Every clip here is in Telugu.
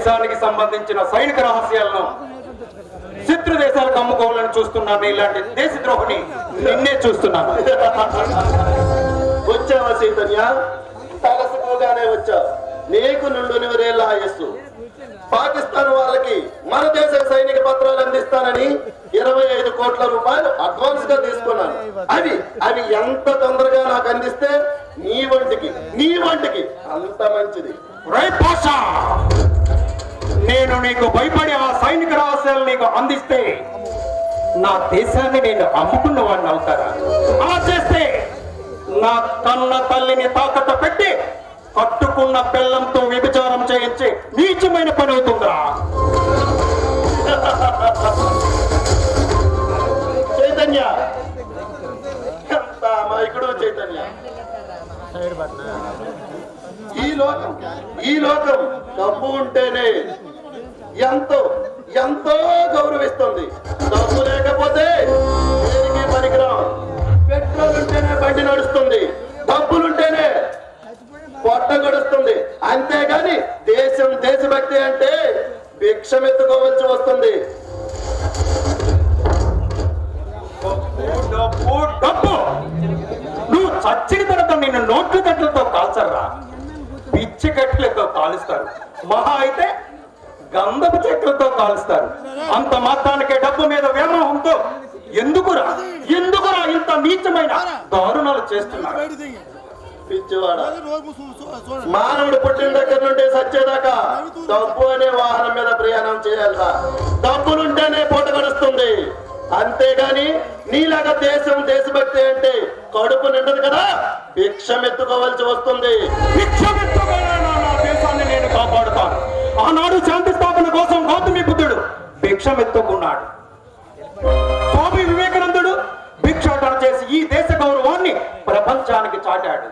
దేశానికి సంబంధించిన సైనిక రహస్యాలను శత్రు దేశాలకు అమ్ముకోవాలని చూస్తున్నాను. ఇలాంటి దేశద్రోహిని నిన్నే చూస్తున్నాను. వచ్చావా చైతన్య? తలసుకోగానే వచ్చావు. నీకు 200,000 ఆయుస్సు. పాకిస్తాన్ వాళ్ళకి మన దేశ సైనిక పత్రాలు అందిస్తానని 25 కోట్ల రూపాయలు అడ్వాన్స్ గా తీసుకున్నాను. అవి ఎంత తొందరగా నాకు అందిస్తే నీ వంటికి అంత మంచిది. నేను నీకు భయపడి ఆ సైనిక రహస్యాలు నీకు అందిస్తే నా దేశాన్ని నేను అమ్ముకున్న వాడిని అవుతారా? అలా చేస్తే నా కన్న తల్లిని తాకట్టు పెట్టి కట్టుకున్న బెల్లంతో వ్యభిచారం చేయించి నీచమైన పని అవుతుందా? చైతన్య ఎంత అమాయకుడు చైతన్య. ఈ లోకం డబ్బు ఉంటేనే ఎంతో గౌరవిస్తుంది. డబ్బు లేకపోతే దేనికి పనికిరాం. పెట్రోల్ ఉంటేనే బండి నడుస్తుంది, డబ్బులుంటేనే పొట్ట గడుస్తుంది. అంతేగాని దేశభక్తి అంటే భిక్షమెత్తుకోవలసి వస్తుంది. నువ్వు చచ్చిన తర్వాత నిన్ను నోట్ల కట్లతో కాల్చరా? పిచ్చి కట్లతో కాలుస్తారు. మహా అయితే గంధపు చెట్లతో కాలుస్తారు. అంత మాత్రానికే డబ్బు మీద వ్యామోహంతో ఎందుకురా ఇంత నీచమైన దారుణాలు చేస్తున్నారు? పిచ్చివాడ, మానవుడు పుట్టిన దగ్గర నుండి సచ్చేదాకా డబ్బు అనే వాహనం మీద ప్రయాణం చేయాలరా. డబ్బులుంటేనే పూట గడుస్తుంది. అంతేగాని నీలాగా దేశభక్తి అంటే కడుపు నిండదు కదా, భిక్షమెత్తుకోవాల్సి వస్తుంది. దేశాన్ని నేను కాపాడుతాను. ఆనాడు శాంతి స్థాపన కోసం గౌతమి బుద్ధుడు భిక్షమెత్తుకున్నాడు. స్వామి వివేకానందుడు భిక్షాటన చేసి ఈ దేశ గౌరవాన్ని ప్రపంచానికి చాటాడు.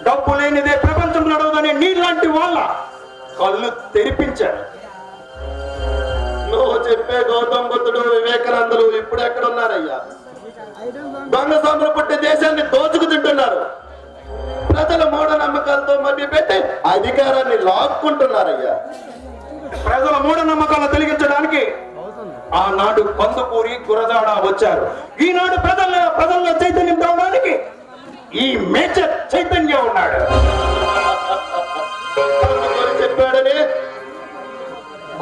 డబ్బు లేనిదే ప్రపంచం నడవదని నీలాంటి వాళ్ళ కళ్ళు తెరిపించాడు. నువ్వు చెప్పే గౌతమ బుద్ధుడు వివేకానందులు ఇప్పుడు ఎక్కడున్నారయ్యా? దొంగ సాములు పుట్టి దేశాన్ని దోచుకు తింటున్నారు. ప్రజల మూఢనమ్మకాలతో మభ్య పెట్టి అధికారాన్ని లాక్కుంటున్నారయ్యా. ప్రజల మూఢనమ్మకాలను తొలగించడానికి ఆనాడు కందుకూరి గురజాడ వచ్చారు. ఈనాడు ప్రజల్లో చైతన్యం తేవడానికి ఈ మేజర్ చైతన్య ఉన్నాడు. చెప్పాడని,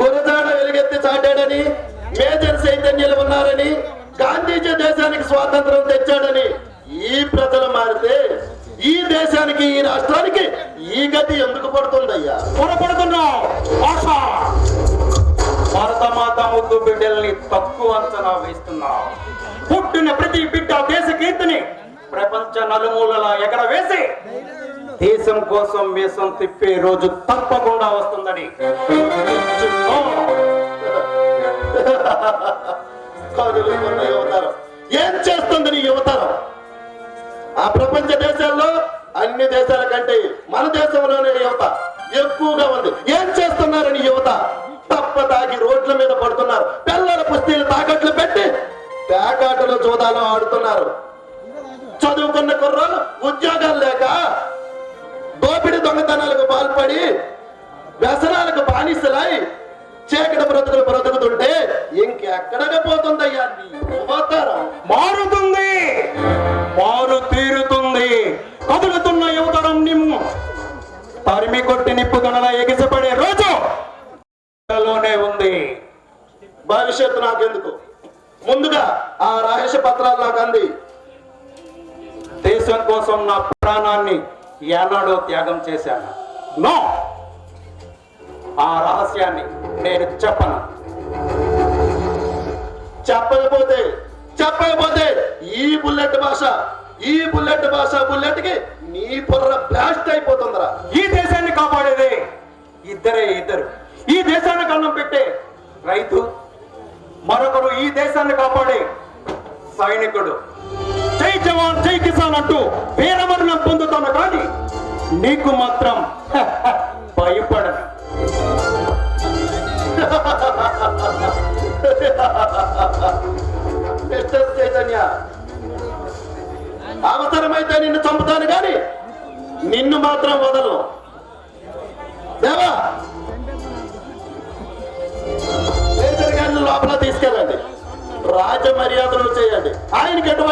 గురజాడ వెలుగెత్తి చాటాడని, మేజర్ చైతన్యాలు ఉన్నారని, గాంధీజీ దేశానికి స్వాతంత్రం తెచ్చాడని ఈ ప్రజలు మారితే ఈ దేశానికి, ఈ రాష్ట్రానికి ఈ గతి ఎందుకు పడుతుందయ్యా? పొరపడుతున్నావు. భారతమాత ముద్దు బిడ్డల్ని తక్కువ అంచనా వేస్తున్నావు. పుట్టిన ప్రతి బిడ్డ దేశ కీర్తిని ప్రపంచ నలుమూలలా ఎగరవేసి దేశం కోసం మీసం తిప్పే రోజు తప్పకుండా వస్తుందని యువతరం ఏం చేస్తుంది? నీ యువతరం ఆ ప్రపంచ దేశాల్లో అన్ని దేశాల కంటే మన దేశంలోనే యువత ఎక్కువగా ఉంది. ఏం చేస్తున్నారని యువత తప్పదాగి రోడ్ల మీద పడుతున్నారు. పిల్లల పుస్తీలు తాకట్లు పెట్టి పేకాటలు జూదాలు ఆడుతున్నారు. చదువుకున్న కుర్రాలు ఉద్యోగాలు లేక దోపిడి దొంగతనాలకు పాల్పడి వ్యసనాలకు బానిసలై చీకటి బ్రతుకుతుంటే ఇంకెక్కడగా పోతుందయ్యా యువతరం? మారు తీరుతుంది. కదులుతున్న యువతరం నిమ్ము తరిమి కొట్టి నిప్పుదనల ఎగిసిపడే రోజు లోనే ఉంది. భవిష్యత్తు నాకెందుకు, ముందుగా ఆ రహస్య పత్రాలు నాకు అంది. దేశం కోసం నా ప్రాణాన్ని ఏనాడో త్యాగం చేశాను. నో, ఆ రహస్యాన్ని నేను చెప్పను. చెప్పకపోతే ఈ బుల్లెట్ బుల్లెట్ కి నీ బుర్ర బ్లాస్ట్ అయిపోతుందిరా. ఈ దేశాన్ని కాపాడేదే ఇద్దరు. ఈ దేశాన్ని కన్నం పెట్టే రైతు, మరొకరు ఈ దేశాన్ని కాపాడే సైనికుడు. జై జవాన్ జై కిసాన్ అంటూ వీరమరణం పొందుతాను, కానీ నీకు మాత్రం భయపడను. మిస్టర్ చైతన్య, అవసరమైతే నిన్ను చంపుతాను కానీ నిన్ను మాత్రం వదలను. దేవా, లోపల తీసుకెళ్ళండి, రాజ మర్యాదలు చేయండి. ఆయనకి ఎటువంటి